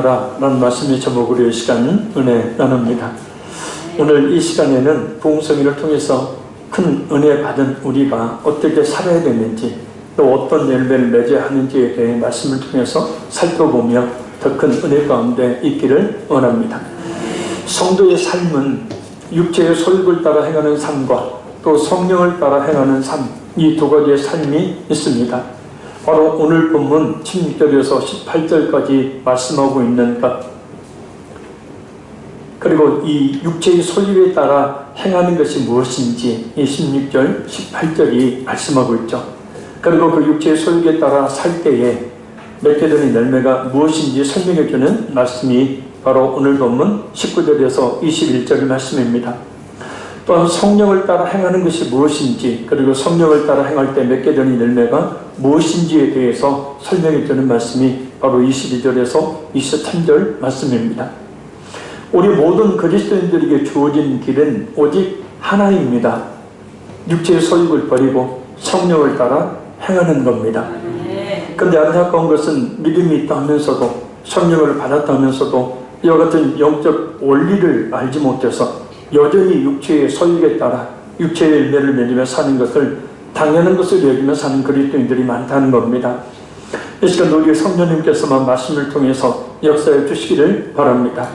라는 말씀의 제목으로 이 시간 은혜 나눕니다. 오늘 이 시간에는 부흥성회를 통해서 큰 은혜 받은 우리가 어떻게 살아야 되는지, 또 어떤 열매를 맺어야 하는지에 대해 말씀을 통해서 살펴보며 더 큰 은혜 가운데 있기를 원합니다. 성도의 삶은 육체의 소욕을 따라 행하는 삶과 또 성령을 따라 행하는 삶, 이 두 가지의 삶이 있습니다. 바로 오늘 본문 16절에서 18절까지 말씀하고 있는 것, 그리고 이 육체의 소욕에 따라 행하는 것이 무엇인지 이 16절, 18절이 말씀하고 있죠. 그리고 그 육체의 소욕에 따라 살 때에 맺게 되는 열매가 무엇인지 설명해주는 말씀이 바로 오늘 본문 19절에서 21절 말씀입니다. 또한 성령을 따라 행하는 것이 무엇인지, 그리고 성령을 따라 행할 때 맺게 되는 열매가 무엇인지에 대해서 설명해 주는 말씀이 바로 22절에서 23절 말씀입니다. 우리 모든 그리스도인들에게 주어진 길은 오직 하나입니다. 육체의 소욕을 버리고 성령을 따라 행하는 겁니다. 그런데 안타까운 것은 믿음이 있다 하면서도, 성령을 받았다 하면서도 이와 같은 영적 원리를 알지 못해서 여전히 육체의 소욕에 따라 육체의 열매를 맺으며 사는 것을 당연한 것을 여기며 사는 그리스도인들이 많다는 겁니다. 이 시간 우리 성령님께서만 말씀을 통해서 역사해 주시기를 바랍니다.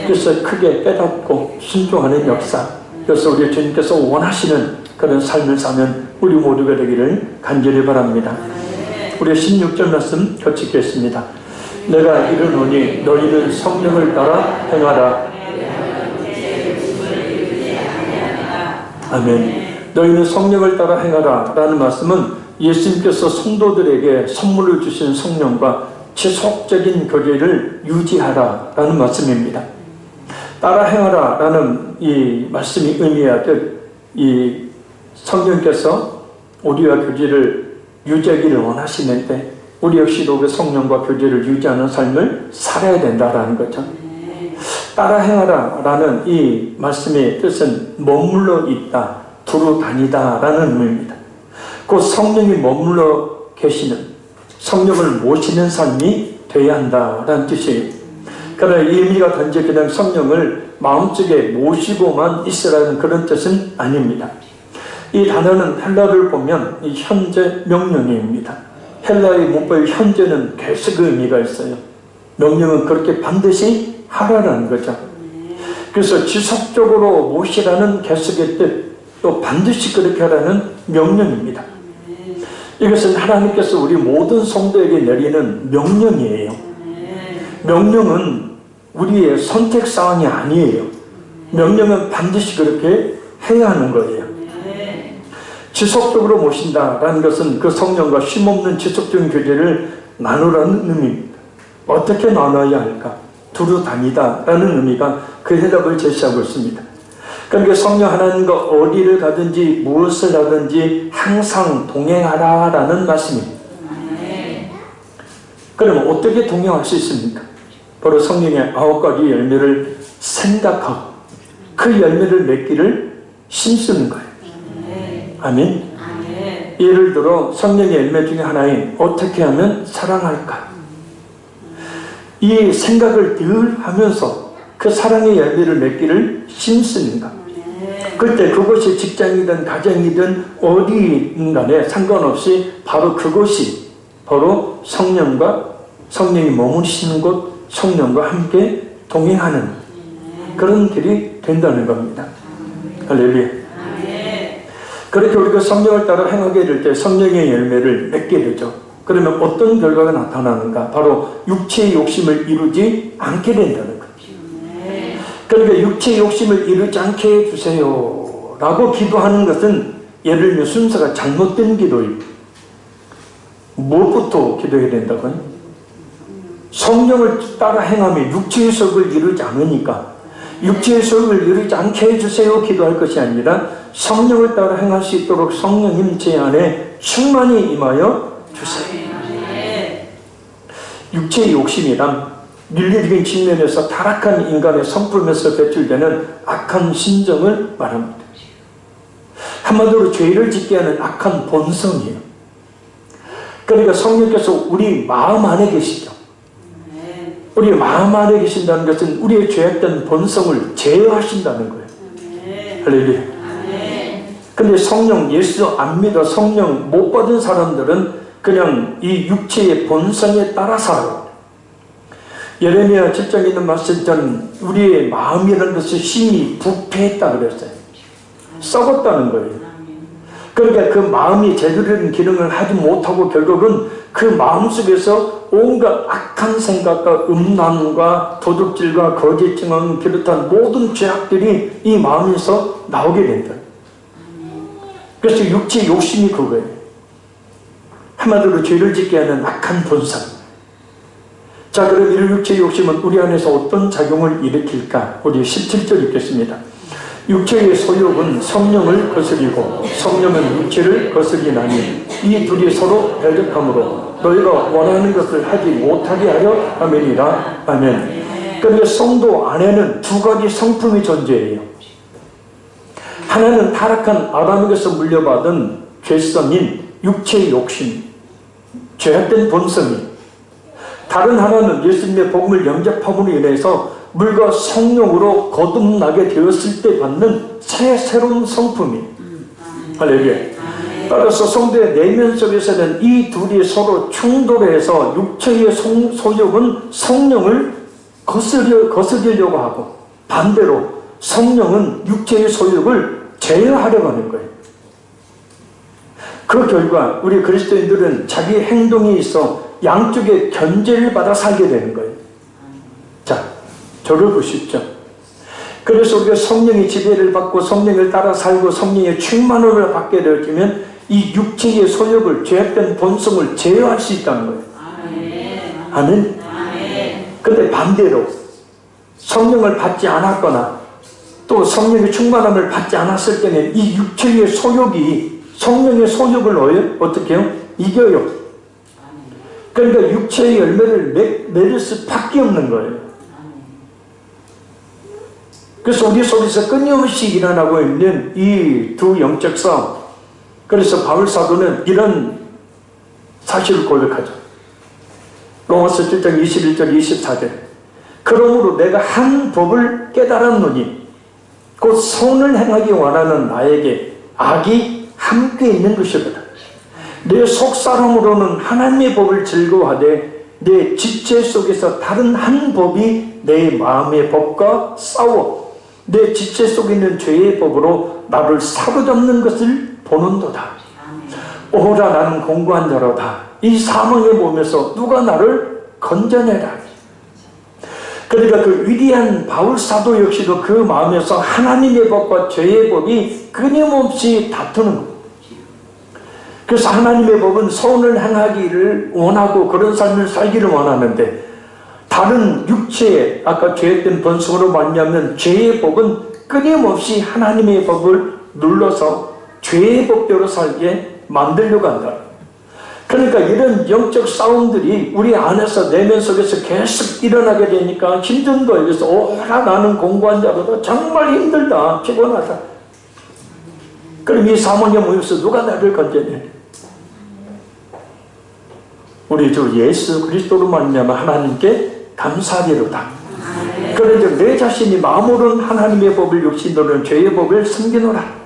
그래서 크게 깨닫고 순종하는 역사, 그래서 우리 주님께서 원하시는 그런 삶을 사면 우리 모두가 되기를 간절히 바랍니다. 우리 16절 말씀 같이 읽겠습니다. 내가 이르노니 너희는 성령을 따라 행하라. 아멘. 너희는 성령을 따라 행하라 라는 말씀은 예수님께서 성도들에게 선물을 주신 성령과 지속적인 교제를 유지하라 라는 말씀입니다. 따라 행하라 라는 이 말씀이 의미하듯 이 성령께서 우리와 교제를 유지하기를 원하시는데 우리 역시도 그 성령과 교제를 유지하는 삶을 살아야 된다라는 거죠. 따라 행하라 라는 이 말씀의 뜻은 머물러 있다, 두루 다니다 라는 의미입니다. 그 성령이 머물러 계시는, 성령을 모시는 삶이 되어야 한다라는 뜻이에요. 그러나 이 의미가 단지 그냥 성령을 마음속에 모시고만 있으라는 그런 뜻은 아닙니다. 이 단어는 헬라를 보면 이 현재 명령입니다. 헬라의 문법의 현재는 계속 의미가 있어요. 명령은 그렇게 반드시 하라는 거죠. 그래서 지속적으로 모시라는 계속의 뜻, 또 반드시 그렇게 하라는 명령입니다. 이것은 하나님께서 우리 모든 성도에게 내리는 명령이에요. 명령은 우리의 선택사항이 아니에요. 명령은 반드시 그렇게 해야 하는 거예요. 지속적으로 모신다라는 것은 그 성령과 쉼없는 지속적인 교제를 나누라는 의미입니다. 어떻게 나눠야 할까? 두루 다니다 라는 의미가 그 해답을 제시하고 있습니다. 그러니까 성령 하나님과 어디를 가든지 무엇을 하든지 항상 동행하라 라는 말씀입니다. 그러면 어떻게 동행할 수 있습니까? 바로 성령의 9가지 열매를 생각하고 그 열매를 맺기를 힘쓰는 거예요. 아멘. 예를 들어 성령의 열매 중에 하나인 어떻게 하면 사랑할까? 이 생각을 늘 하면서 그 사랑의 열매를 맺기를 힘씁니다. 그때 그것이 직장이든 가정이든 어디인 간에 상관없이 바로 그것이 바로 성령이 머무르시는 곳, 성령과 함께 동행하는 그런 길이 된다는 겁니다. 할렐루야. 그렇게 우리가 성령을 따라 행하게 될 때 성령의 열매를 맺게 되죠. 그러면 어떤 결과가 나타나는가? 바로 육체의 욕심을 이루지 않게 된다는 거죠. 그러니까 육체의 욕심을 이루지 않게 해주세요 라고 기도하는 것은 예를 들면 순서가 잘못된 기도입니다. 무엇부터 기도해야 된다고요? 성령을 따라 행하며 육체의 소욕을 이루지 않으니까 육체의 소욕을 이루지 않게 해주세요 기도할 것이 아니라 성령을 따라 행할 수 있도록 성령님 제 안에 충만히 임하여 주세요. 육체의 욕심이란 윤리적인 측면에서 타락한 인간의 성품에서 배출되는 악한 심정을 말합니다. 한마디로 죄를 짓게 하는 악한 본성이에요. 그러니까 성령께서 우리 마음 안에 계시죠. 우리 마음 안에 계신다는 것은 우리의 죄악된 본성을 제어하신다는 거예요. 할렐루야. 근데 성령, 예수 안 믿어 성령 못 받은 사람들은 그냥 이 육체의 본성에 따라 살아요. 예레미야 7장에 있는 말씀처럼 우리의 마음이라는 것이 심히 부패했다 그랬어요. 썩었다는 거예요. 그러니까 그 마음이 제대로 된 기능을 하지 못하고 결국은 그 마음속에서 온갖 악한 생각과 음란과 도둑질과 거짓증언 비롯한 모든 죄악들이 이 마음에서 나오게 된다. 그래서 육체 욕심이 그거예요. 한마디로 죄를 짓게 하는 악한 본성. 자, 그럼 이 육체의 욕심은 우리 안에서 어떤 작용을 일으킬까? 우리 17절 읽겠습니다. 육체의 소욕은 성령을 거스리고 성령은 육체를 거스리나니 이 둘이 서로 대적하므로 너희가 원하는 것을 하지 못하게 하려 하매니라. 아멘. 그런데 성도 안에는 두 가지 성품이 존재해요. 하나는 타락한 아담에게서 물려받은 죄성인 육체의 욕심, 죄악된 본성이, 다른 하나는 예수님의 복음을 영접함으로 인해서 물과 성령으로 거듭나게 되었을 때 받는 새로운 성품이. 할렐루야. 따라서 성도의 내면 속에서는 이 둘이 서로 충돌해서 육체의 소욕은 성령을 거스르려고 하고, 반대로 성령은 육체의 소욕을 제어하려고 하는 거예요. 그 결과 우리 그리스도인들은 자기 행동에 있어 양쪽의 견제를 받아 살게 되는 거예요. 자, 저를 보십시오. 그래서 우리가 성령의 지배를 받고 성령을 따라 살고 성령의 충만함을 받게 되어지면 이 육체의 소욕을, 죄악된 본성을 제어할 수 있다는 거예요. 아멘. 근데 반대로 성령을 받지 않았거나 또 성령의 충만함을 받지 않았을 때는 이 육체의 소욕이 성령의 소욕을 어떻게 해요? 이겨요. 그러니까 육체의 열매를 맺을 수밖에 없는 거예요. 그래서 우리 속에서 끊임없이 일어나고 있는 이 두 영적 싸움. 그래서 바울 사도는 이런 사실을 고백하죠. 로마서 7장 21절 24절. 그러므로 내가 한 법을 깨달았노니 곧 선을 행하기 원하는 나에게 악이 함께 있는 것이거든. 내 속사람으로는 하나님의 법을 즐거워하되 내 지체 속에서 다른 한 법이 내 마음의 법과 싸워 내 지체 속에 있는 죄의 법으로 나를 사로잡는 것을 보는도다. 오라 나는 공고한 자로다. 이 사망의 몸에서 누가 나를 건져내라. 그러니까 그 위대한 바울 사도 역시도 그 마음에서 하나님의 법과 죄의 법이 끊임없이 다투는 거예요. 그래서 하나님의 법은 선을 행하기를 원하고 그런 삶을 살기를 원하는데 다른 육체의 아까 죄했던 본성으로 말미암는 죄의 법은 끊임없이 하나님의 법을 눌러서 죄의 법대로 살게 만들려고 한다. 그러니까 이런 영적 싸움들이 우리 안에서 내면 속에서 계속 일어나게 되니까 힘든 거예요. 그래서 오라 나는 공고한 자로다. 정말 힘들다. 피곤하다. 그럼 이 사모님 모여서 누가 나를 건져내? 우리 주 예수 그리스도로 말미암아 하나님께 감사하리로다. 그러자 내 자신이 마음으로는 하나님의 법을 육신으로는 죄의 법을 섬기노라.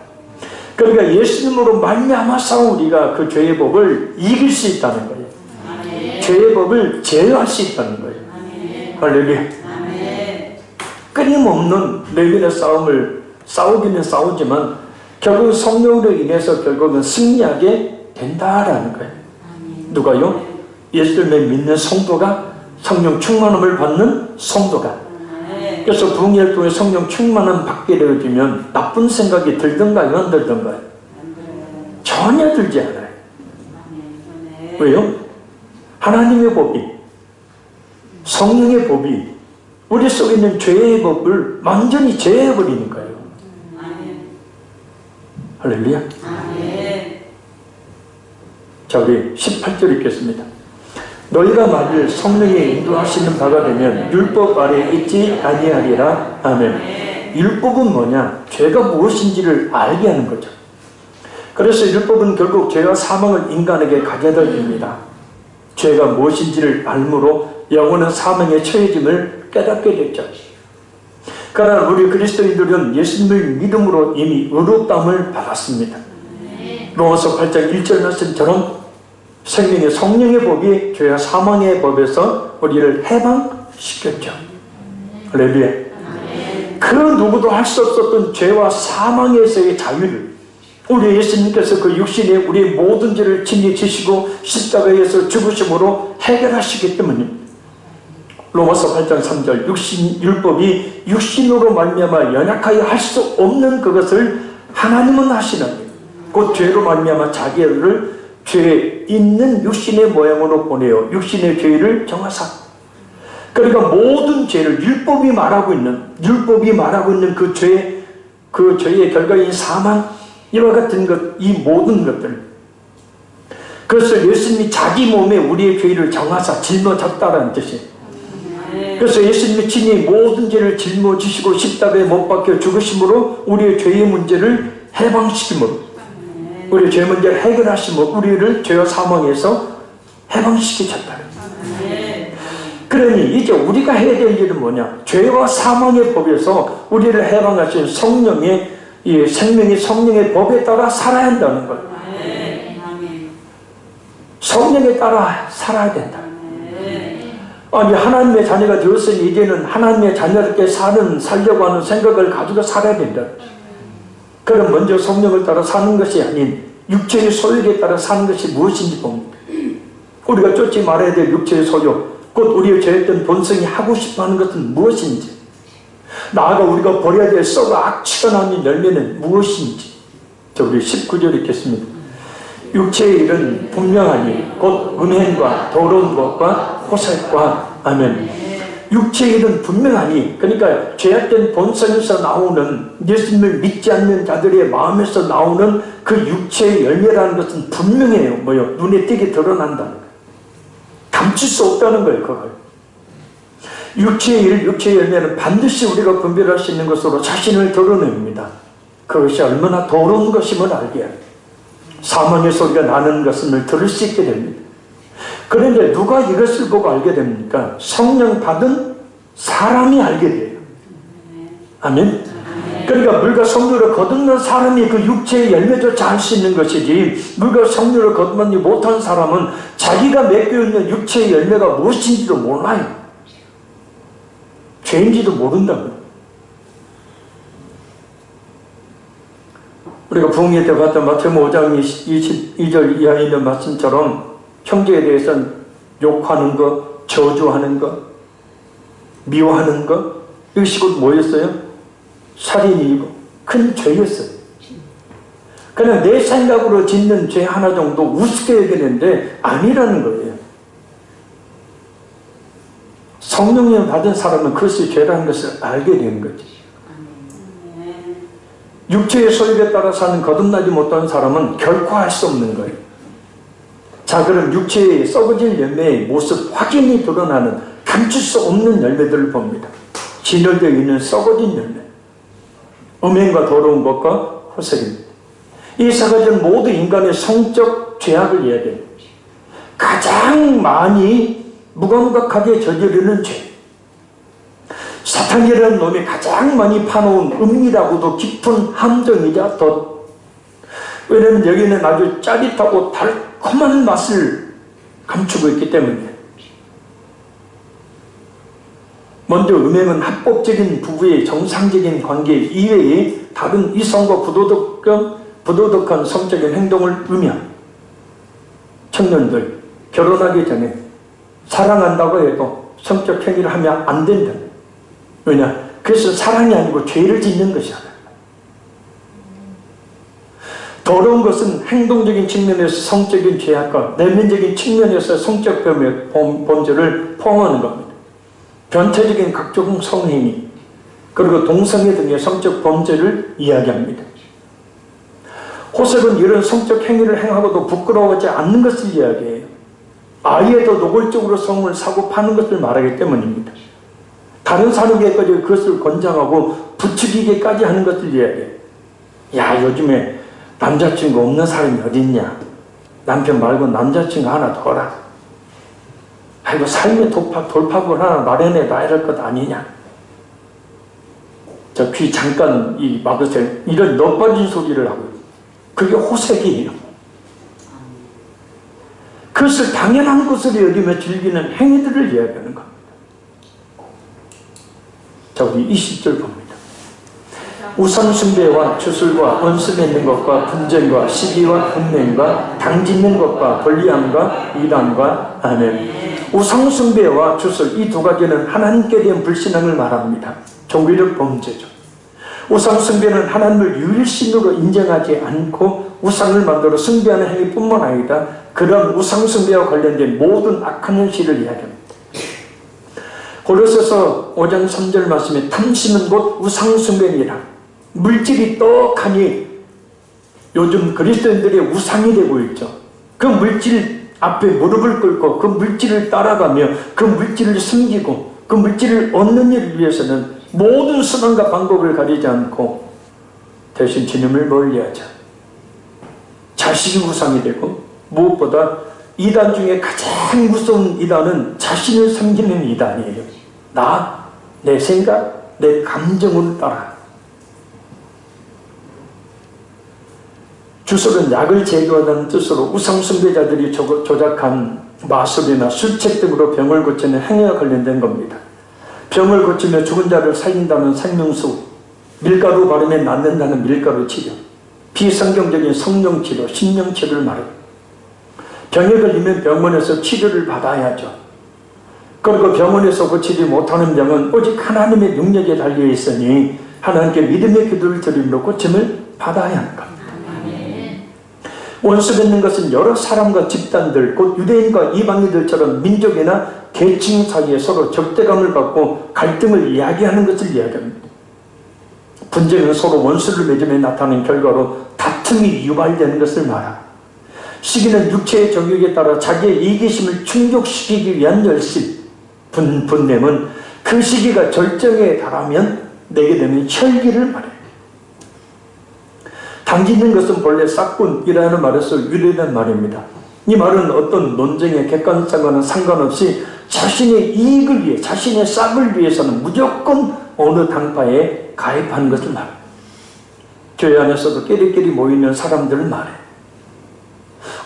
그러니까 예수님으로 말미암아서 우리가 그 죄의 법을 이길 수 있다는 거예요. 죄의 법을 제어할 수 있다는 거예요. 할렐루야. 끊임없는 내면의 싸움을 싸우기는 싸우지만 결국 성령으로 인해서 결국은 승리하게 된다라는 거예요. 누가요? 예수님을 믿는 성도가 성령 충만함을 받는 성도가. 그래서 부흥회를 통해 성령 충만함 받게 되어지면 나쁜 생각이 들던가요? 안 들던가요? 전혀 들지 않아요. 왜요? 하나님의 법이, 성령의 법이 우리 속에 있는 죄의 법을 완전히 제어해버리니까요. 할렐루야. 자, 우리 18절 읽겠습니다. 너희가 만일 성령의 인도하시는 바가 되면 율법 아래 있지 아니하리라. 아멘. 율법은 뭐냐? 죄가 무엇인지를 알게 하는 거죠. 그래서 율법은 결국 죄와 사망을 인간에게 가져다 줍니다. 죄가 무엇인지를 알므로 영혼은 사망에 처해짐을 깨닫게 됐죠. 그러나 우리 그리스도인들은 예수님을 믿음으로 이미 의롭다함을 받았습니다. 로마서 8장 1절 말씀처럼 생명의 성령의 법이 죄와 사망의 법에서 우리를 해방시켰죠. 할렐루야. 그 누구도 할 수 없었던 죄와 사망에서의 자유를 우리 예수님께서 그 육신에 우리의 모든 죄를 친히 지시고 십자가에서 죽으심으로 해결하시기 때문입니다. 로마서 8장 3절 율법이 육신으로 말미암아 연약하여 할 수 없는 그것을 하나님은 하시나니 곧 죄로 말미암아 자기를 죄에 있는 육신의 모양으로 보내어 육신의 죄를 정하사. 그러니까 모든 죄를 율법이 말하고 있는 그 죄의 결과인 사망, 이와 같은 것, 이 모든 것들. 그래서 예수님이 자기 몸에 우리의 죄를 정하사 짊어졌다라는 뜻이에요. 그래서 예수님이 친히 모든 죄를 짊어지시고 십자가에 못 박혀 죽으심으로 우리의 죄의 문제를 해방시킴으로, 우리의 죄 문제를 해결하심으로 우리를 죄와 사망에서 해방시키셨다. 그러니 이제 우리가 해야 될 일은 뭐냐? 죄와 사망의 법에서 우리를 해방하신 성령의 이 생명의 성령의 법에 따라 살아야 한다는 것. 성령에 따라 살아야 된다. 아니, 하나님의 자녀가 되었으니 이제는 하나님의 자녀답게 살려고 하는 생각을 가지고 살아야 된다. 그럼 먼저 성령을 따라 사는 것이 아닌 육체의 소욕에 따라 사는 것이 무엇인지 봅니다. 우리가 쫓지 말아야 될 육체의 소욕, 곧 우리의 죄했던 본성이 하고 싶어하는 것은 무엇인지, 나아가 우리가 버려야 될 썩어 악취가 나는 열매는 무엇인지. 자, 우리 19절 읽겠습니다. 육체의 일은 분명하니 곧 음행과 더러운 것과 호색과. 아멘. 육체의 일은 분명하니, 그러니까 죄악된 본성에서 나오는, 예수님을 믿지 않는 자들의 마음에서 나오는 그 육체의 열매라는 것은 분명해요. 뭐요? 눈에 띄게 드러난다는 거예요. 감출 수 없다는 거예요. 그걸. 육체의 일, 육체의 열매는 반드시 우리가 분별할 수 있는 것으로 자신을 드러냅니다. 그것이 얼마나 더러운 것임을 알게 합니다. 사망의 소리가 나는 것을 들을 수 있게 됩니다. 그런데 누가 이것을 보고 알게 됩니까? 성령 받은 사람이 알게 돼요. 아멘. 그러니까 물과 성령을 거듭난 사람이 그 육체의 열매조차 알 수 있는 것이지, 물과 성령을 거듭나지 못한 사람은 자기가 맺고 있는 육체의 열매가 무엇인지도 몰라요. 죄인지도 모른다고요. 우리가 부흥회 때 봤던 마태복음 5장 22절 이하에 있는 말씀처럼 형제에 대해서는 욕하는 것, 저주하는 것, 미워하는 것, 이것이 곧 뭐였어요? 살인이고 큰 죄였어요. 그냥 내 생각으로 짓는 죄 하나 정도 우습게 여기는데 아니라는 거예요. 성령을 받은 사람은 그것이 죄라는 것을 알게 되는 거지. 육체의 소욕에 따라 사는 거듭나지 못한 사람은 결코 할 수 없는 거예요. 자, 그럼 육체의 썩어진 열매의 모습, 확연히 드러나는 감출 수 없는 열매들을 봅니다. 진열되어 있는 썩어진 열매, 음행과 더러운 것과 호색입니다. 이 세 가지는 모두 인간의 성적 죄악을 이야기합니다. 가장 많이 무감각하게 저지르는 죄, 사탄이라는 놈이 가장 많이 파놓은 은밀하고도 깊은 함정이자 덫. 왜냐하면 여기는 아주 짜릿하고 달콤한 맛을 감추고 있기 때문에. 먼저 음행은 합법적인 부부의 정상적인 관계 이외에 다른 이성과 부도덕한 성적인 행동을 의미합니다. 청년들, 결혼하기 전에 사랑한다고 해도 성적 행위를 하면 안 된다. 왜냐? 그것은 사랑이 아니고 죄를 짓는 것이잖아요. 더러운 것은 행동적인 측면에서 성적인 죄악과 내면적인 측면에서 성적 범죄를 포함하는 겁니다. 변태적인 각종 성행위, 그리고 동성애 등의 성적 범죄를 이야기합니다. 호색은 이런 성적 행위를 행하고도 부끄러워하지 않는 것을 이야기해요. 아예 더 노골적으로 성을 사고 파는 것을 말하기 때문입니다. 다른 사람에게까지 그것을 권장하고 부추기게까지 하는 것을 이야기해요. 야, 요즘에 남자친구 없는 사람이 어딨냐? 남편 말고 남자친구 하나 더 라. 아이고 삶의 돌파구를 하나 마련해 놔야 할 것 아니냐. 저 귀 잠깐 막으세요. 이런 넉버진 소리를 하고 그게 호색이에요. 그것을 당연한 것으로 여기며 즐기는 행위들을 이야기하는 겁니다. 자, 우리 20절 봅니다. 우상숭배와 주술과 원수 맺는 것과 분쟁과 시기와 혼낸과 당짓는 것과 불리함과 이단과 아멘. 우상숭배와 주술 이 두 가지는 하나님께 대한 불신앙을 말합니다. 종교적 범죄죠. 우상숭배는 하나님을 유일신으로 인정하지 않고 우상을 만들어 숭배하는 행위뿐만 아니라 그런 우상숭배와 관련된 모든 악한 현실을 이야기합니다. 고린도서 5장 3절 말씀에 탐심은 곧 우상숭배니라. 물질이 떡하니 요즘 그리스도인들의 우상이 되고 있죠. 그 물질 앞에 무릎을 꿇고 그 물질을 따라가며 그 물질을 숨기고 그 물질을 얻는 일을 위해서는 모든 수단과 방법을 가리지 않고 대신 주님을 멀리하자. 자식이 우상이 되고 무엇보다 이단 중에 가장 무서운 이단은 자신을 섬기는 이단이에요. 나, 내 생각, 내 감정을 따라. 주술은 약을 제거하는 뜻으로 우상숭배자들이 조작한 마술이나 술책 등으로 병을 고치는 행위와 관련된 겁니다. 병을 고치며 죽은 자를 살린다는 생명수, 밀가루 바르면 낫는다는 밀가루 치료, 비성경적인 성령 치료, 심령 치료를 말합니다. 병에 걸리면 병원에서 치료를 받아야죠. 그리고 병원에서 고치지 못하는 병은 오직 하나님의 능력에 달려있으니 하나님께 믿음의 기도를 드림으로 고침을 받아야 하는 겁니다. 원수 맺는 것은 여러 사람과 집단들, 곧 유대인과 이방인들처럼 민족이나 계층 사이에 서로 적대감을 갖고 갈등을 이야기하는 것을 이야기합니다. 분쟁은 서로 원수를 맺으며 나타나는 결과로 다툼이 유발되는 것을 말합니다. 시기는 육체의 정욕에 따라 자기의 이기심을 충족시키기 위한 열심, 분냄은 그 시기가 절정에 달하면 내게 되는 혈기를 말해요. 당짓는 것은 본래 싹군이라는 말에서 유래된 말입니다. 이 말은 어떤 논쟁의 객관성과는 상관없이 자신의 이익을 위해, 자신의 싹을 위해서는 무조건 어느 당파에 가입하는 것을 말해요. 교회 안에서도 끼리끼리 모이는 사람들을 말해요.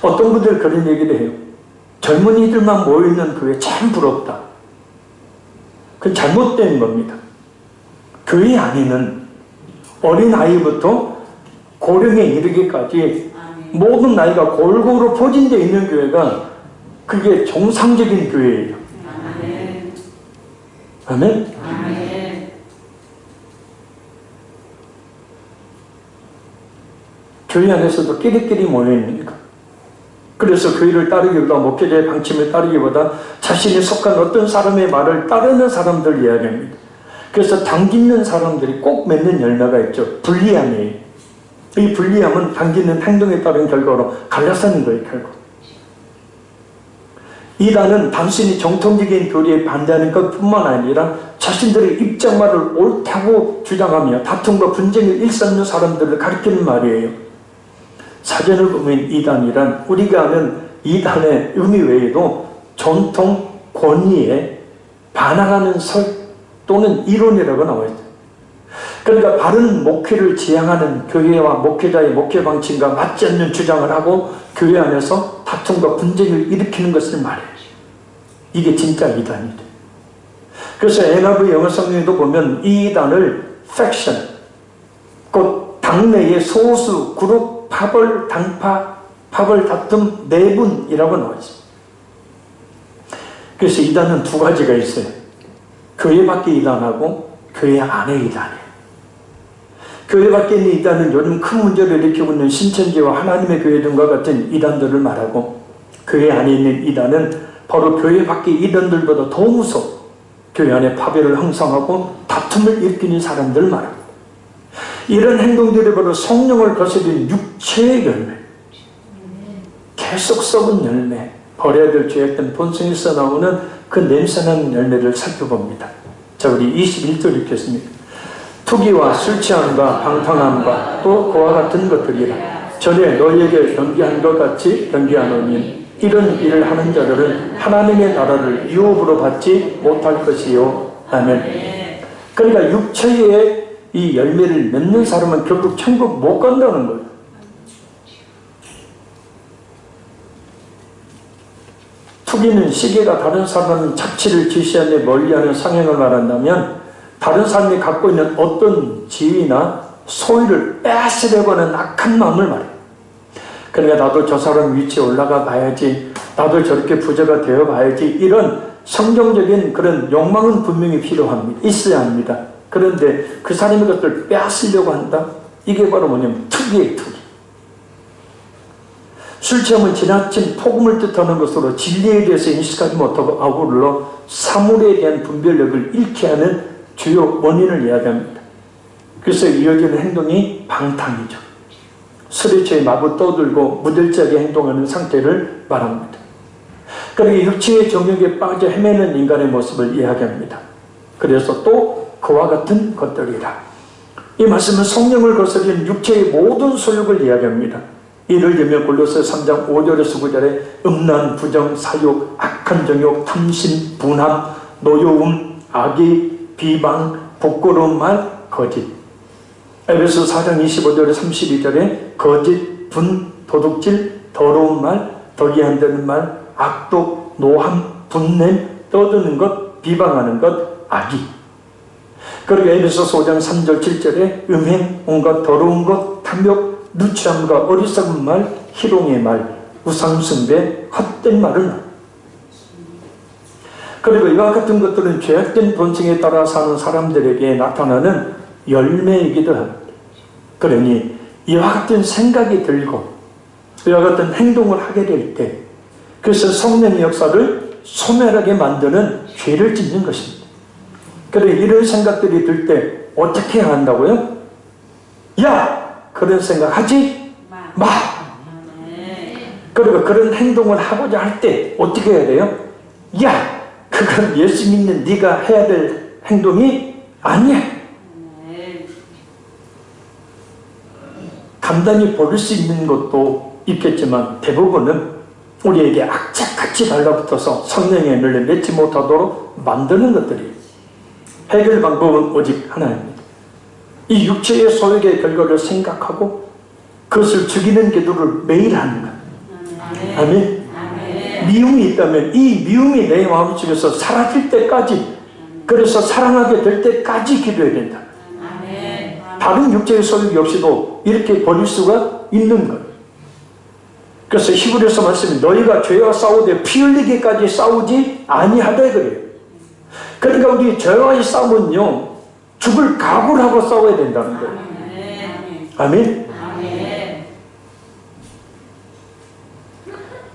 어떤 분들 그런 얘기를 해요. 젊은이들만 모이는 교회 참 부럽다. 그건 잘못된 겁니다. 교회 안에는 어린아이부터 고령에 이르기까지 모든 나이가 골고루 포진되어 있는 교회가 그게 정상적인 교회예요. 아멘? 교회 안에서도 끼리끼리 모여있는 것. 그래서 교회를 따르기보다 목회자의 방침을 따르기보다 자신이 속한 어떤 사람의 말을 따르는 사람들 이야기합니다. 그래서 당짓는 사람들이 꼭 맺는 열매가 있죠. 불리함이에요. 이 불리함은 당기는 행동에 따른 결과로 갈라서는 거예요, 결국. 이단은 단순히 정통적인 교리에 반대하는 것뿐만 아니라 자신들의 입장만을 옳다고 주장하며 다툼과 분쟁을 일삼는 사람들을 가리키는 말이에요. 사전을 보면 이단이란 우리가 아는 이단의 의미 외에도 전통 권위에 반항하는 설 또는 이론이라고 나와 있어요. 그러니까 바른 목회를 지향하는 교회와 목회자의 목회 방침과 맞지 않는 주장을 하고 교회 안에서 다툼과 분쟁을 일으키는 것을 말해요. 이게 진짜 이단이죠. 그래서 NIV 영어 성경에도 보면 이 이단을 faction, 곧 당내의 소수, 그룹, 파벌, 당파, 파벌, 다툼, 내분이라고 나와 있습니다. 그래서 이단은 두 가지가 있어요. 교회 밖에 이단하고 교회 안에 이단이에요. 교회 밖에 있는 이단은 요즘 큰 문제를 일으키고 있는 신천지와 하나님의 교회 등과 같은 이단들을 말하고, 교회 안에 있는 이단은 바로 교회 밖의 이단들보다 더 무서워 교회 안에 파괴를 형성하고 다툼을 일으키는 사람들을 말합니다. 이런 행동들이 바로 성령을 거스린 육체의 열매, 계속 썩은 열매, 버려야 될 죄악된 본성에서 나오는 그 냄새나는 열매를 살펴봅니다. 자, 우리 21절 읽겠습니다. 투기와 술 취함과 방탕함과 또 그와 같은 것들이라. 전에 너희에게 경계한 것 같이 경계하노니 이런 일을 하는 자들은 하나님의 나라를 유업으로 받지 못할 것이요. 아멘. 그러니까 육체의 이 열매를 맺는 사람은 결국 천국 못 간다는 거예요. 투기는 시계가 다른 사람은 착취를 지시하며 멀리하는 성향을 말한다면 다른 사람이 갖고 있는 어떤 지위나 소유를 빼앗으려고 하는 악한 마음을 말해요. 그러니까 나도 저 사람 위치에 올라가 봐야지, 나도 저렇게 부자가 되어 봐야지, 이런 성경적인 그런 욕망은 분명히 필요합니다. 있어야 합니다. 그런데 그 사람의 것을 빼앗으려고 한다? 이게 바로 뭐냐면 투기예요, 투기. 술 취함은 지나친 폭음을 뜻하는 것으로 진리에 대해서 인식하지 못하고 아울러 사물에 대한 분별력을 잃게 하는 주요 원인을 이야기합니다. 그래서 이어지는 행동이 방탕이죠. 술에 취해 마구 떠들고 무들지하게 행동하는 상태를 말합니다. 그러기에 육체의 정욕에 빠져 헤매는 인간의 모습을 이야기합니다. 그래서 또 그와 같은 것들이라. 이 말씀은 성령을 거스르는 육체의 모든 소욕을 이야기합니다. 예를 들면 골로새 3장 5절에서 9절에 음란, 부정, 사욕, 악한 정욕, 탐심, 분함, 노여움, 악의, 비방, 부끄러운 말, 거짓. 에베소 4장 25절에 32절에 거짓, 분, 도둑질, 더러운 말, 덕이 안 되는 말, 악독, 노함, 분냄, 떠드는 것, 비방하는 것, 악의. 그리고 에베소서 5장 3절 7절에 음행, 온갖 더러운 것, 탐욕, 누추함과 어리석은 말, 희롱의 말, 우상숭배, 헛된 말을 말. 그리고 이와 같은 것들은 죄악된 본성에 따라 사는 사람들에게 나타나는 열매이기도 합니다. 그러니 이와 같은 생각이 들고 이와 같은 행동을 하게 될 때, 그래서 성령의 역사를 소멸하게 만드는 죄를 짓는 것입니다. 그래 이런 생각들이 들 때 어떻게 해야 한다고요? 야! 그런 생각하지 마. 그리고 그런 행동을 하고자 할 때 어떻게 해야 돼요? 야! 그건 예수 믿는 네가 해야 될 행동이 아니야. 간단히 버릴 수 있는 것도 있겠지만 대부분은 우리에게 악착같이 달라붙어서 성령의 열매를 맺지 못하도록 만드는 것들이에요. 해결 방법은 오직 하나입니다. 이 육체의 소욕의 결과를 생각하고 그것을 죽이는 기도를 매일 하는 것. 아멘. 미움이 있다면 이 미움이 내 마음속에서 사라질 때까지, 그래서 사랑하게 될 때까지 기도해야 된다. 다른 육체의 소욕이 없이도 이렇게 버릴 수가 있는 것. 그래서 히브리서 말씀이 너희가 죄와 싸우되 피 흘리기까지 싸우지 아니하다 그래요. 그러니까 우리 죄와의 싸움은요, 죽을 각오를 하고 싸워야 된다는 거예요. 아멘.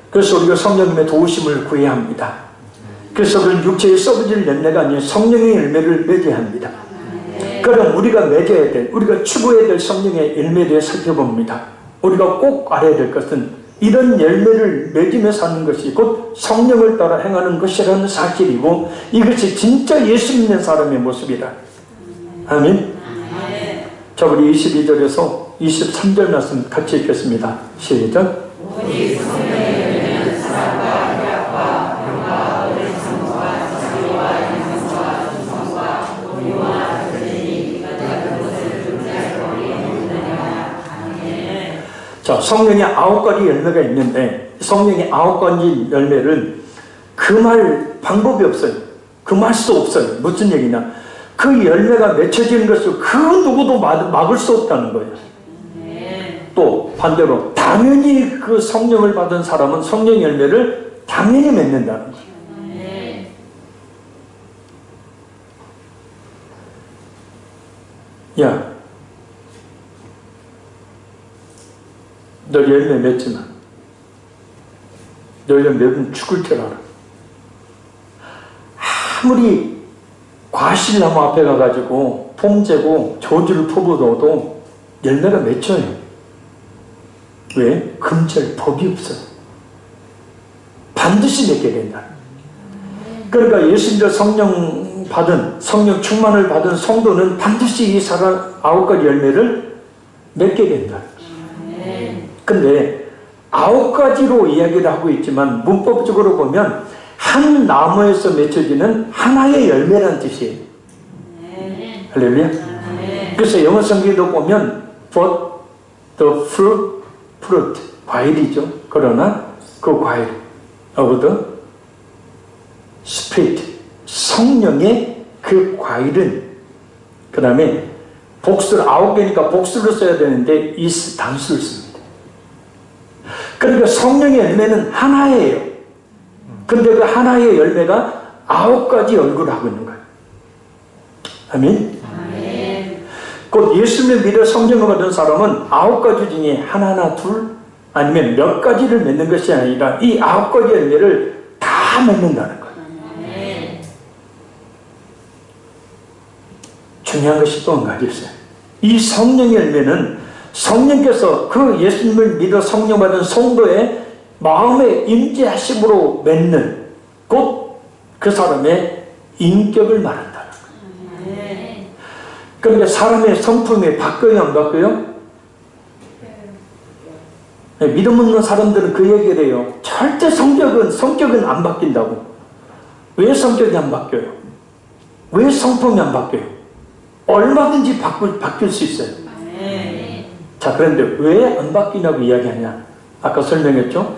그래서 우리가 성령님의 도우심을 구해야 합니다. 그래서 그런 육체의 썩어질 열매가 아닌 성령의 열매를 맺어야 합니다. 그럼 우리가 맺어야 될, 우리가 추구해야 될 성령의 열매에 대해 살펴봅니다. 우리가 꼭 알아야 될 것은 이런 열매를 맺으며 사는 것이 곧 성령을 따라 행하는 것이라는 사실이고, 이것이 진짜 예수 믿는 사람의 모습이다. 아멘. 자, 우리 22절에서 23절 말씀 같이 읽겠습니다. 시작. 자, 성령의 9가지 열매가 있는데 성령의 9가지 열매를 금할 방법이 없어요. 금할 수 없어요. 무슨 얘기냐? 그 열매가 맺혀지는 것을 그 누구도 막을 수 없다는 거예요. 또 반대로 당연히 그 성령을 받은 사람은 성령 열매를 당연히 맺는다는 거예요. 야, 너 열매 맺지 마. 너 열매 맺으면 죽을 줄 알아. 아무리 과실나무 앞에 가가지고 폼재고 조주를 퍼부어도 열매가 맺혀요. 왜? 금절 법이 없어요. 반드시 맺게 된다. 그러니까 예수님들 성령 받은, 성령 충만을 받은 성도는 반드시 이 9가지 열매를 맺게 된다. 근데 9가지로 이야기를 하고 있지만 문법적으로 보면 한 나무에서 맺혀지는 하나의 열매라는 뜻이에요. 할렐루야. 그래서 영어 성경에도 보면 but the fruit, 과일이죠. 그러나 그 과일 of the Spirit, 성령의 그 과일은, 그 다음에 복수를 9개니까 복수를 써야 되는데 is 단수를 씁니다. 그러니까 성령의 열매는 하나예요. 근데 그 하나의 열매가 9가지 얼굴을 하고 있는 거예요. 아멘. 곧 예수님을 믿어 성령을 받은 사람은 9가지 중에 하나나 둘 아니면 몇 가지를 맺는 것이 아니라 이 9가지 열매를 다 맺는다는 거예요. 중요한 것이 또 한 가지 있어요. 이 성령의 열매는 성령께서 그 예수님을 믿어 성령 받은 성도의 마음에 임재하심으로 맺는, 곧 그 사람의 인격을 말한다는 거예요. 그러니까 사람의 성품이 바뀌어요, 안 바뀌어요? 네, 믿음 없는 사람들은 그 얘기를 해요. 절대 성격은 안 바뀐다고. 왜 성격이 안 바뀌어요? 왜 성품이 안 바뀌어요? 얼마든지 바뀔 수 있어요. 자, 그런데 왜 안 바뀌냐고 이야기하냐? 아까 설명했죠?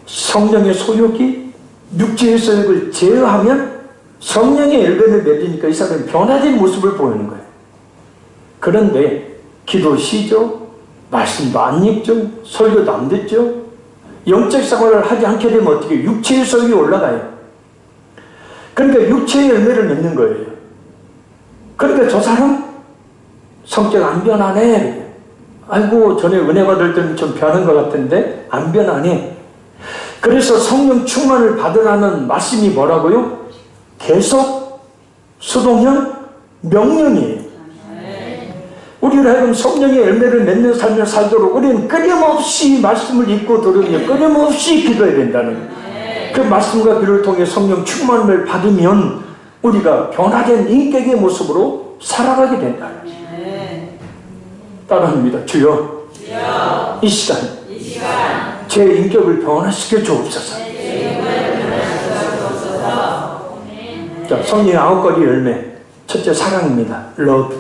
성령의 소욕이 육체의 소욕을 제어하면 성령의 열매를 맺으니까 이 사람은 변화된 모습을 보이는 거예요. 그런데 기도 쉬죠? 말씀도 안 읽죠? 설교도 안 듣죠? 영적 생활을 하지 않게 되면 어떻게 육체의 소욕이 올라가요. 그러니까 육체의 열매를 맺는 거예요. 그러니까 저 사람 성격 안 변하네. 아이고, 전에 은혜 받을 때는 좀 변한 것 같은데 안 변하네. 그래서 성령 충만을 받으라는 말씀이 뭐라고요? 계속, 수동형, 명령이에요. 우리를 하여금 성령의 열매를 맺는 삶을 살도록 우리는 끊임없이 말씀을 읽고 들으며 끊임없이 기도해야 된다는 거예요. 그 말씀과 기도를 통해 성령 충만을 받으면 우리가 변화된 인격의 모습으로 살아가게 된다는 거예요. 따라합니다. 주여, 이 시간 제 인격을 변화시켜 주옵소서. 자, 성령의 9가지 열매. 첫째, 사랑입니다. love.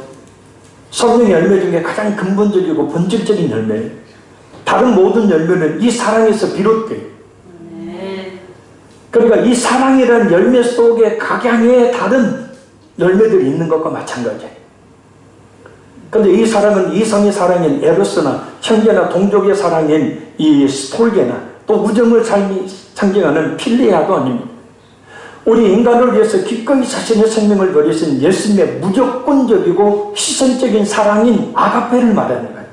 성령의 열매 중에 가장 근본적이고 본질적인 열매예요. 다른 모든 열매는 이 사랑에서 비롯돼요. 그러니까 이 사랑이라는 열매 속에 각양의 다른 열매들이 있는 것과 마찬가지예요. 그런데 이 사랑은 이성의 사랑인 에로스나 형제나 동족의 사랑인 이 스톨게나 또 우정을 상징하는 필레아도 아닙니다. 우리 인간을 위해서 기꺼이 자신의 생명을 버리신 예수님의 무조건적이고 희생적인 사랑인 아가페를 말하는 거예요.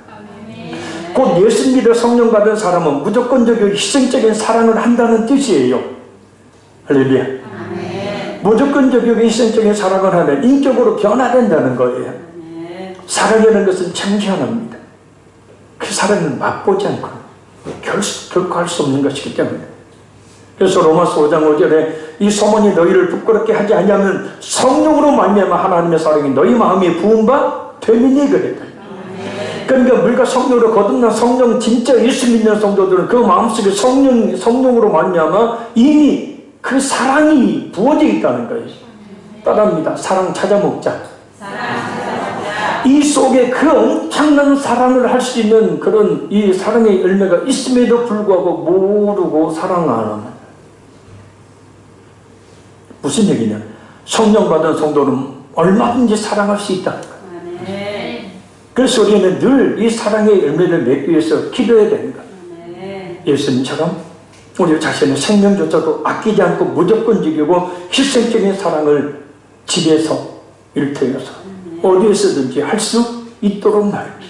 곧 예수 믿어 성령 받은 사람은 무조건적이고 희생적인 사랑을 한다는 뜻이에요. 할렐루야. 무조건적이고 희생적인 사랑을 하면 인격으로 변화된다는 거예요. 사랑이라는 것은 참견합니다. 그 사랑은 맛보지 않고 결코 할 수 없는 것이기 때문에. 그래서 로마서 5장 5절에 이 소문이 너희를 부끄럽게 하지 않으면 성령으로 말미암아 하나님의 사랑이 너희 마음에 부은 바 되미니 그랬다. 그러니까 우리가 성령으로 거듭난 성령 진짜 예수 믿는 성도들은 그 마음속에 성령으로 말미암아 이미 그 사랑이 부어져 있다는 거예요. 따라합니다. 사랑 찾아 먹자. 이 속에 그 엄청난 사랑을 할 수 있는 그런 이 사랑의 열매가 있음에도 불구하고 모르고 사랑 안 하는. 무슨 얘기냐? 성령 받은 성도는 얼마든지 사랑할 수 있다는 거예요. 그래서 우리는 늘 이 사랑의 열매를 맺기 위해서 기도해야 됩니다. 예수님처럼 우리 자신의 생명조차도 아끼지 않고 무조건적이고 희생적인 사랑을 집에서 일터에서 어디에서든지 할 수 있도록 말입니다.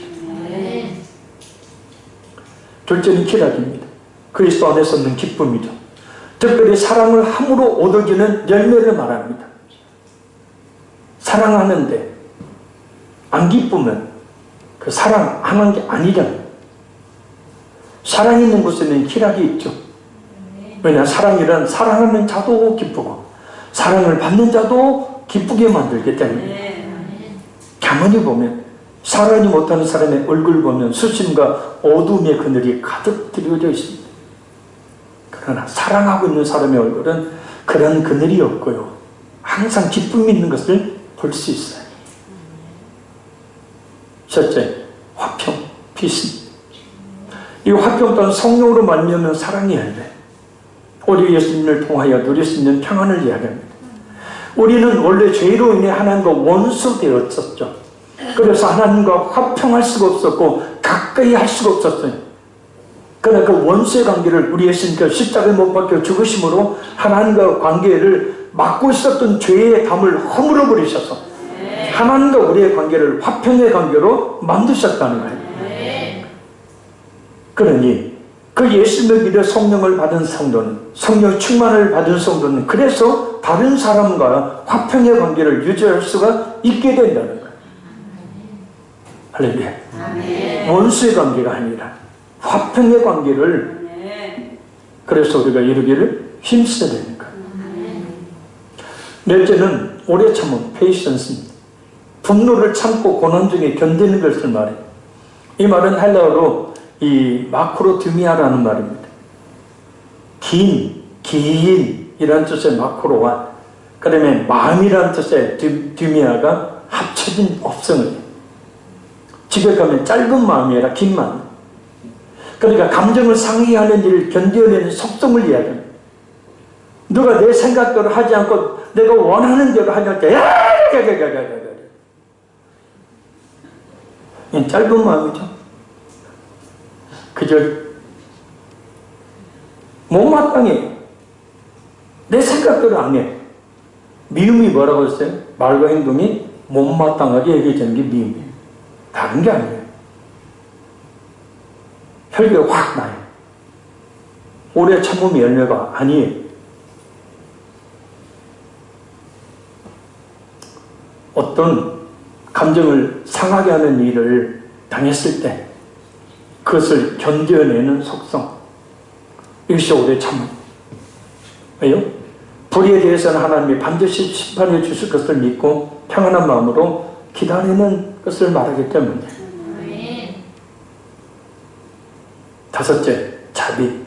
둘째는 기락입니다. 그리스도 안에서 얻는 기쁨이죠. 특별히 사랑을 함으로 얻어지는 열매를 말합니다. 사랑하는데 안 기쁘면 그 사랑하는 게 아니잖아요. 사랑이 있는 곳에는 희락이 있죠. 왜냐, 사랑이란 사랑하는 자도 기쁘고 사랑을 받는 자도 기쁘게 만들기 때문에. 가만히 보면 사랑이 못하는 사람의 얼굴 보면 수심과 어둠의 그늘이 가득 드려져 있습니다. 그러나 사랑하고 있는 사람의 얼굴은 그런 그늘이 없고요. 항상 기쁨이 있는 것을 볼 수 있어요. 셋째, 화평, 피스. 이 화평 또한 성령으로 말미암는 사랑이어야 돼. 우리 예수님을 통하여 누릴 수 있는 평안을 이야기합니다. 우리는 원래 죄로 인해 하나님과 원수되었었죠. 그래서 하나님과 화평할 수가 없었고 가까이 할 수가 없었어요. 그러나 그 원수의 관계를 우리 예수님께서 십자가에 못 박혀 죽으심으로 하나님과 관계를 막고 있었던 죄의 담을 허물어 버리셔서 하나님과 우리의 관계를 화평의 관계로 만드셨다는 거예요. 그러니 그 예수님을 믿어 성령을 받은 성도는, 성령 충만을 받은 성도는 그래서 다른 사람과 화평의 관계를 유지할 수가 있게 된다는 거예요. 할렐루야. 원수의 관계가 아니라 화평의 관계를, 그래서 우리가 이루기를 힘써야 되는 거예요. 넷째는 오래 참음, 페이션스입니다. 분노를 참고 고난 중에 견디는 것을 말해요. 이 말은 헬라어로 이 마크로드미아라는 말입니다. 긴 이란 뜻의 마크로와 그 다음에 마음이라는 뜻의 드미아가 합쳐진 업성을, 집에 가면 짧은 마음이 아니라 긴 마음. 그러니까 감정을 상회하는 일을 견뎌내는 속성을 이야기합니다. 누가 내 생각대로 하지 않고 내가 원하는 대로 하지 않을 때 짧은 마음이죠. 그저 못마땅해. 내 생각대로 안 해. 미움이 뭐라고 했어요? 말과 행동이 못마땅하게 얘기해주는 게 미움이에요. 다른 게 아니에요. 혈기가 확 나요. 오래 참음의 열매가 아니에요. 어떤 감정을 상하게 하는 일을 당했을 때 그것을 견뎌내는 속성, 이것이 오래 참음. 왜요? 불의에 대해서는 하나님이 반드시 심판해 주실 것을 믿고 평안한 마음으로 기다리는 것을 말하기 때문에. 다섯째, 자비.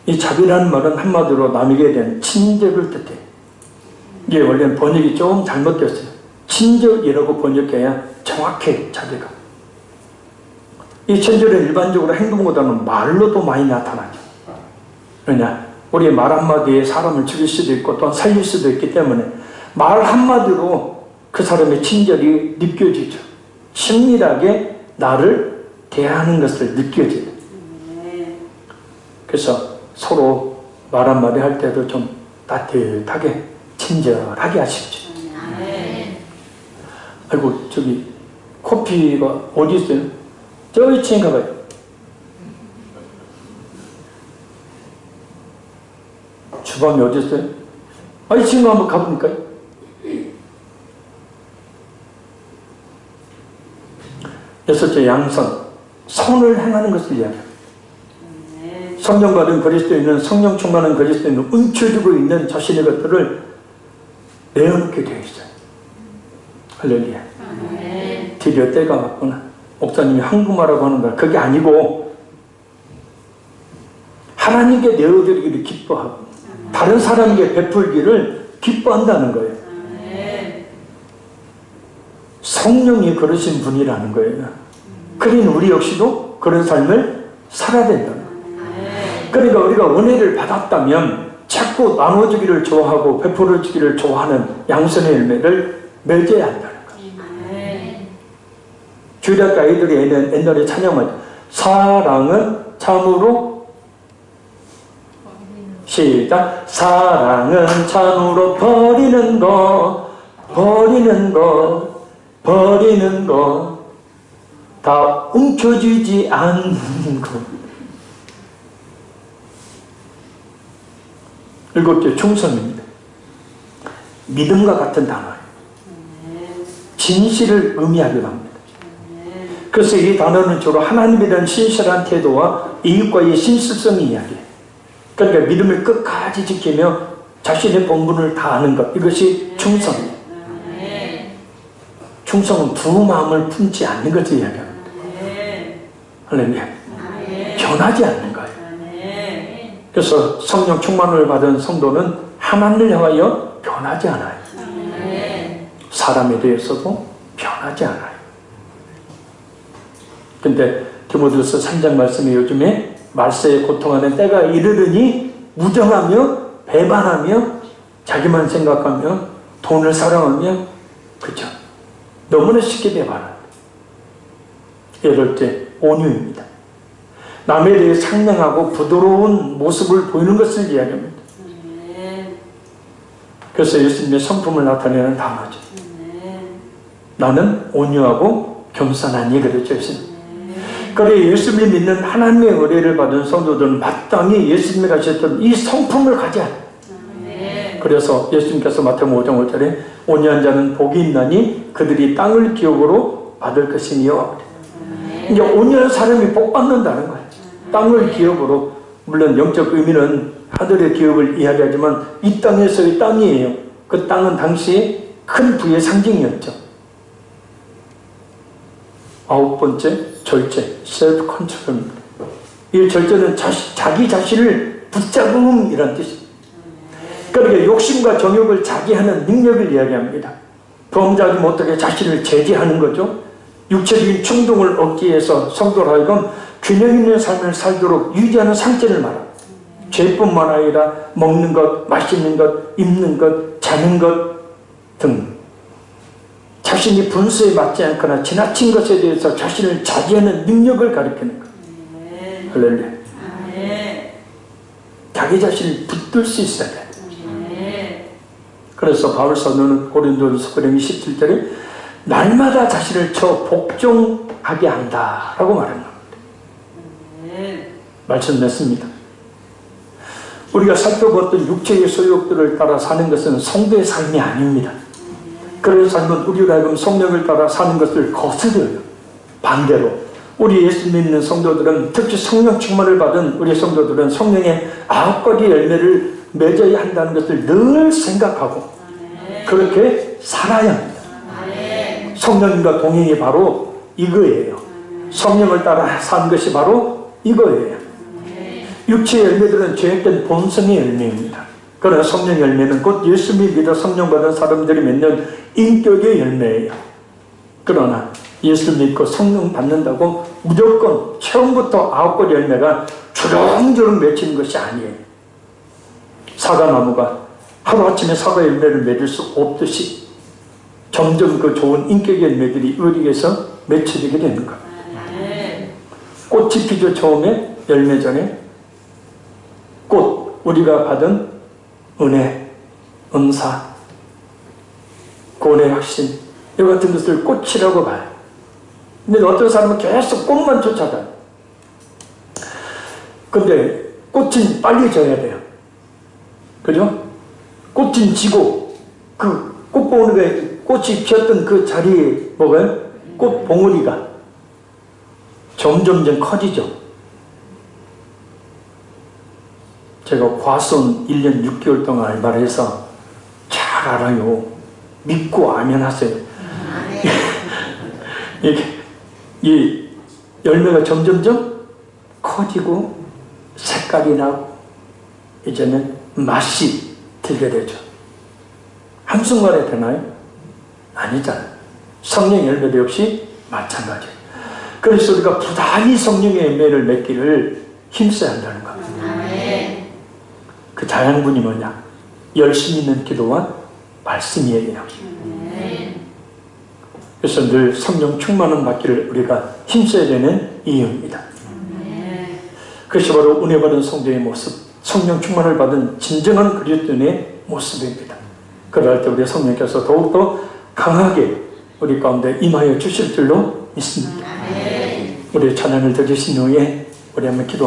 이 자비라는 말은 한마디로 남에게 대한 친절을 뜻해요. 이게 원래는 번역이 조금 잘못됐어요. 친절이라고 번역해야 정확해, 자비가. 이 친절은 일반적으로 행동보다는 말로도 많이 나타나죠. 왜냐? 우리의 말 한마디에 사람을 죽일 수도 있고 또한 살릴 수도 있기 때문에 말 한마디로 그 사람의 친절이 느껴지죠. 친밀하게 나를 대하는 것을 느껴져요. 그래서 서로 말 한마디 할 때도 좀 따뜻하게 친절하게 하십시오. 아이고, 저기 커피가 어디 있어요? 저기 층인가 봐요. 주방이 어디 있어요? 이 친구 한번 가보니까. 여섯째, 양선. 선을 행하는 것을 이야기합니다. 성령 받은 그리스도인은, 성령 충만한 그리스도인은 움켜쥐고 있는 자신의 것들을 내어놓게 되어 있어요. 할렐루야. 드디어 때가 왔구나. 목사님이 한국말하고 하는 거야. 그게 아니고 하나님께 내어드리기를 기뻐하고 다른 사람에게 베풀기를 기뻐한다는 거예요. 성령이 그러신 분이라는 거예요. 그러니 우리 역시도 그런 삶을 살아야 된다는 거예요. 그러니까 우리가 은혜를 받았다면 자꾸 나눠주기를 좋아하고 베풀어주기를 좋아하는 양선의 열매를 맺어야 한다는 거예요. 주일학교 아이들이 옛날에 찬양만 사랑은 참으로 시작 사랑은 참으로 버리는 것 다 움켜쥐지 않는 것. 일곱째, 충성입니다. 믿음과 같은 단어예요. 진실을 의미하기도 합니다. 그래서 이 단어는 주로 하나님에 대한 신실한 태도와 이웃과의 신실성을 이야기해요. 그러니까 믿음을 끝까지 지키며 자신의 본분을 다하는 것, 이것이 충성이에요. 충성은 두 마음을 품지 않는 것을 이야기합니다. 할렐루야. 변하지 않는 거예요. 그래서 성령 충만을 받은 성도는 하나님을 향하여 변하지 않아요. 사람에 대해서도 변하지 않아요. 근데 디모데후서 3장 말씀이 요즘에 말세에 고통하는 때가 이르르니 무정하며 배반하며 자기만 생각하며 돈을 사랑하며, 그죠? 너무나 쉽게 배반합니다. 이럴 때 온유입니다. 남에 대해 상냥하고 부드러운 모습을 보이는 것을 이야기합니다. 그래서 예수님의 성품을 나타내는 단어죠. 나는 온유하고 겸손하니, 그랬죠. 예수님. 그래, 예수님을 믿는 하나님의 은혜를 받은 성도들은 마땅히 예수님이 가셨던 이 성품을 가져야 해요. 그래서 예수님께서 마태복음 5장 5절에 온유한 자는 복이 있나니 그들이 땅을 기업으로 받을 것이니요. 이제 온유한 사람이 복 받는다는 거예요. 땅을 기업으로, 물론 영적 의미는 하늘의 기업을 이야기하지만 이 땅에서의 땅이에요. 그 땅은 당시 큰 부의 상징이었죠. 9번째 절제, 셀프 컨트롤입니다. 이 절제는 자기 자신을 붙잡음이란 뜻입니다. 그러니까 욕심과 정욕을 자기하는 능력을 이야기합니다. 범죄하지 못하게 자신을 제재하는 거죠. 육체적인 충동을 억제해서 성도로 하여금 균형 있는 삶을 살도록 유지하는 상태를 말합니다. 죄뿐만 아니라 먹는 것, 마시는 것, 입는 것, 자는 것 등 자신이 분수에 맞지 않거나 지나친 것에 대해서 자신을 자제하는 능력을 가리키는 것. 할렐루야. 자기 자신을 붙들 수 있어야 돼. 그래서 바울 사도는 고린도전서 9장 27절에 날마다 자신을 쳐 복종하게 한다라고 말합니다. 말씀 냈습니다. 우리가 살펴봤던 육체의 소욕들을 따라 사는 것은 성도의 삶이 아닙니다. 그런 삶은 우리로 하여금 성령을 따라 사는 것을 거스려요. 반대로 우리 예수 믿는 성도들은, 특히 성령 충만을 받은 우리 성도들은 성령의 9가지 열매를 맺어야 한다는 것을 늘 생각하고 그렇게 살아야 합니다. 성령님과 동행이 바로 이거예요. 성령을 따라 사는 것이 바로 이거예요. 육체의 열매들은 죄악된 본성의 열매입니다. 그러나 성령 열매는 곧 예수 믿어 성령 받은 사람들이 맺는 인격의 열매예요. 그러나 예수 믿고 성령 받는다고 무조건 처음부터 9가지 열매가 주렁주렁 맺히는 것이 아니에요. 사과나무가 하루아침에 사과 열매를 맺을 수 없듯이 점점 그 좋은 인격의 열매들이 우리에게서 맺혀지게 되는 거예요. 꽃이 피죠. 처음에 열매 전에 꽃, 우리가 받은 은혜, 은사, 구원의 확신, 이 같은 것을 꽃이라고 봐요. 근데 어떤 사람은 계속 꽃만 쫓아다녀요. 근데 꽃은 빨리 져야 돼요. 그죠? 꽃은 지고 그 꽃이 피었던 그 자리에 뭐가요? 꽃 봉우리가 점점점 커지죠. 제가 과수원 1년 6개월 동안 알바를 해서 잘 알아요. 믿고 아멘 하세요. 이 열매가 점점점 커지고 색깔이 나고 이제는 맛이 들게 되죠. 한순간에 되나요? 아니잖아요. 성령 열매도 역시 마찬가지예요. 그래서 우리가 부단히 성령의 열매를 맺기를 힘써야 한다는 겁니다. 그 자양분이 뭐냐? 열심 있는 기도와 말씀이에요. 그래서 늘 성령 충만을 받기를 우리가 힘써야 되는 이유입니다. 그것이 바로 은혜 받은 성도의 모습, 성령 충만을 받은 진정한 그리스도인의 모습입니다. 그럴 때 우리 성령께서 더욱더 강하게 우리 가운데 임하여 주실 줄로 믿습니다. 우리 찬양을 드리신 후에 우리 한번 기도합니다.